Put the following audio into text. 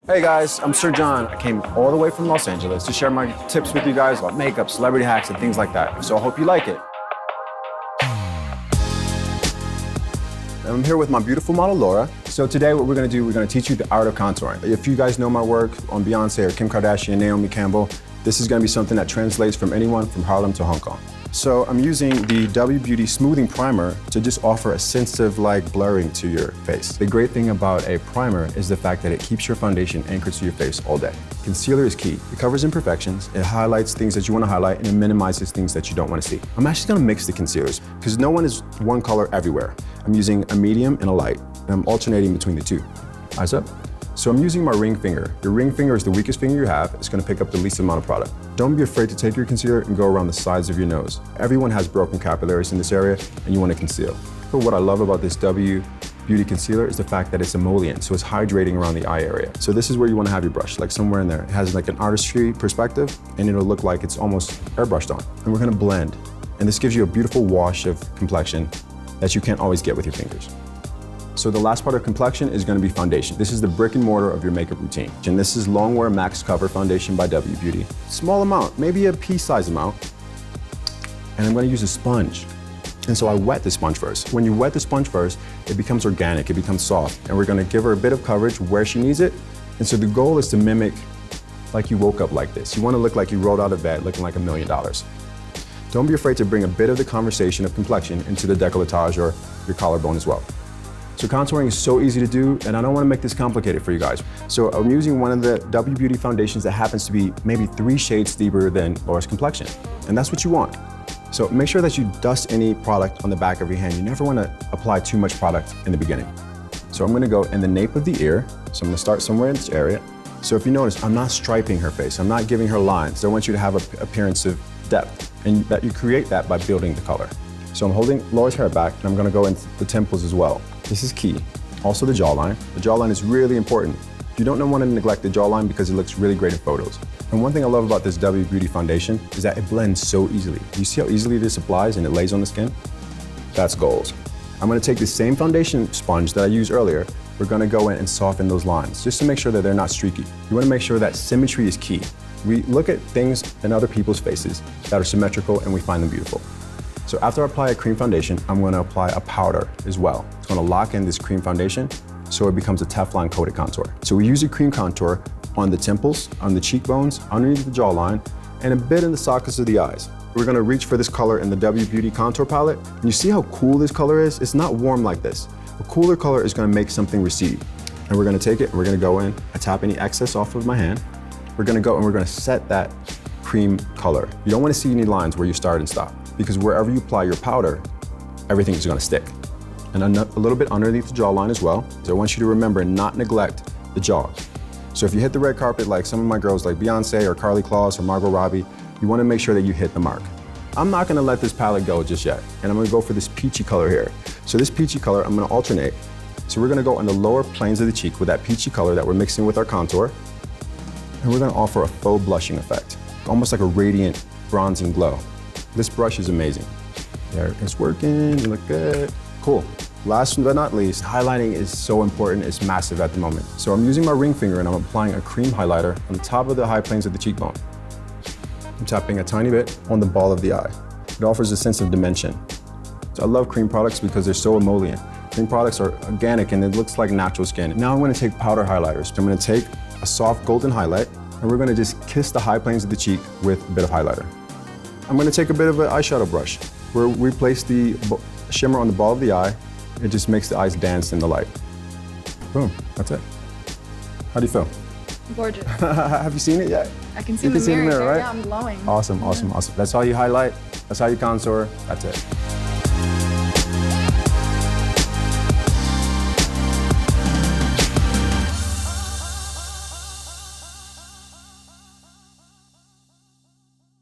Hey guys, I'm Sir John. I came all the way from Los Angeles to share my tips with you guys about makeup, celebrity hacks, and things like that. So I hope you like it. I'm here with my beautiful model, Laura. So today what we're gonna do, we're gonna teach you the art of contouring. If you guys know my work on Beyoncé or Kim Kardashian, Naomi Campbell, this is gonna be something that translates from anyone from Harlem to Hong Kong. So I'm using the WBeauty Smoothing Primer to just offer a sensitive like blurring to your face. The great thing about a primer is the fact that it keeps your foundation anchored to your face all day. Concealer is key. It covers imperfections, it highlights things that you want to highlight, and it minimizes things that you don't want to see. I'm actually going to mix the concealers because no one is one color everywhere. I'm using a medium and a light, and I'm alternating between the two. Eyes up. So I'm using my ring finger. Your ring finger is the weakest finger you have. It's gonna pick up the least amount of product. Don't be afraid to take your concealer and go around the sides of your nose. Everyone has broken capillaries in this area and you wanna conceal. But what I love about this WBeauty concealer is the fact that it's emollient, so it's hydrating around the eye area. So this is where you wanna have your brush, like somewhere in there. It has like an artistry perspective and it'll look like it's almost airbrushed on. And we're gonna blend. And this gives you a beautiful wash of complexion that you can't always get with your fingers. So the last part of complexion is going to be foundation. This is the brick and mortar of your makeup routine. And this is Longwear Max Cover Foundation by WBeauty. Small amount, maybe a pea-sized amount. And I'm going to use a sponge. And so I wet the sponge first. When you wet the sponge first, it becomes organic, it becomes soft. And we're going to give her a bit of coverage where she needs it. And so the goal is to mimic like you woke up like this. You want to look like you rolled out of bed looking like $1 million. Don't be afraid to bring a bit of the conversation of complexion into the decolletage or your collarbone as well. So contouring is so easy to do, and I don't want to make this complicated for you guys. So I'm using one of the WBeauty foundations that happens to be maybe 3 shades deeper than Laura's complexion. And that's what you want. So make sure that you dust any product on the back of your hand. You never want to apply too much product in the beginning. So I'm going to go in the nape of the ear. So I'm going to start somewhere in this area. So if you notice, I'm not striping her face. I'm not giving her lines. I want you to have an appearance of depth, and that you create that by building the color. So I'm holding Laura's hair back, and I'm going to go into the temples as well. This is key. Also the jawline. The jawline is really important. You don't want to neglect the jawline because it looks really great in photos. And one thing I love about this WBeauty foundation is that it blends so easily. You see how easily this applies and it lays on the skin? That's gold. I'm going to take the same foundation sponge that I used earlier. We're going to go in and soften those lines just to make sure that they're not streaky. You want to make sure that symmetry is key. We look at things in other people's faces that are symmetrical and we find them beautiful. So after I apply a cream foundation, I'm going to apply a powder as well. It's going to lock in this cream foundation so it becomes a Teflon-coated contour. So we use a cream contour on the temples, on the cheekbones, underneath the jawline, and a bit in the sockets of the eyes. We're going to reach for this color in the WBeauty contour palette. And you see how cool this color is? It's not warm like this. A cooler color is going to make something recede. And we're going to take it and we're going to go in, I tap any excess off of my hand. We're going to go and we're going to set that cream color. You don't want to see any lines where you start and stop, because wherever you apply your powder, everything is going to stick. And a little bit underneath the jawline as well. So I want you to remember and not neglect the jaw. So if you hit the red carpet like some of my girls like Beyoncé or Carly Claus or Margot Robbie, you want to make sure that you hit the mark. I'm not going to let this palette go just yet, and I'm going to go for this peachy color here. So this peachy color, I'm going to alternate. So we're going to go on the lower planes of the cheek with that peachy color that we're mixing with our contour, and we're going to offer a faux blushing effect, almost like a radiant bronzing glow. This brush is amazing. There, it's working, you look good. Cool. Last but not least, highlighting is so important, it's massive at the moment. So I'm using my ring finger and I'm applying a cream highlighter on the top of the high planes of the cheekbone. I'm tapping a tiny bit on the ball of the eye. It offers a sense of dimension. So I love cream products because they're so emollient. Cream products are organic and it looks like natural skin. Now I'm going to take powder highlighters. So I'm going to take a soft golden highlight and we're going to just kiss the high planes of the cheek with a bit of highlighter. I'm going to take a bit of an eyeshadow brush where we place the shimmer on the ball of the eye. It just makes the eyes dance in the light. Boom, that's it. How do you feel? Gorgeous. Have you seen it yet? I can see in the mirror, right? Yeah, I'm glowing. Awesome, awesome, awesome. That's how you highlight, that's how you contour, that's it.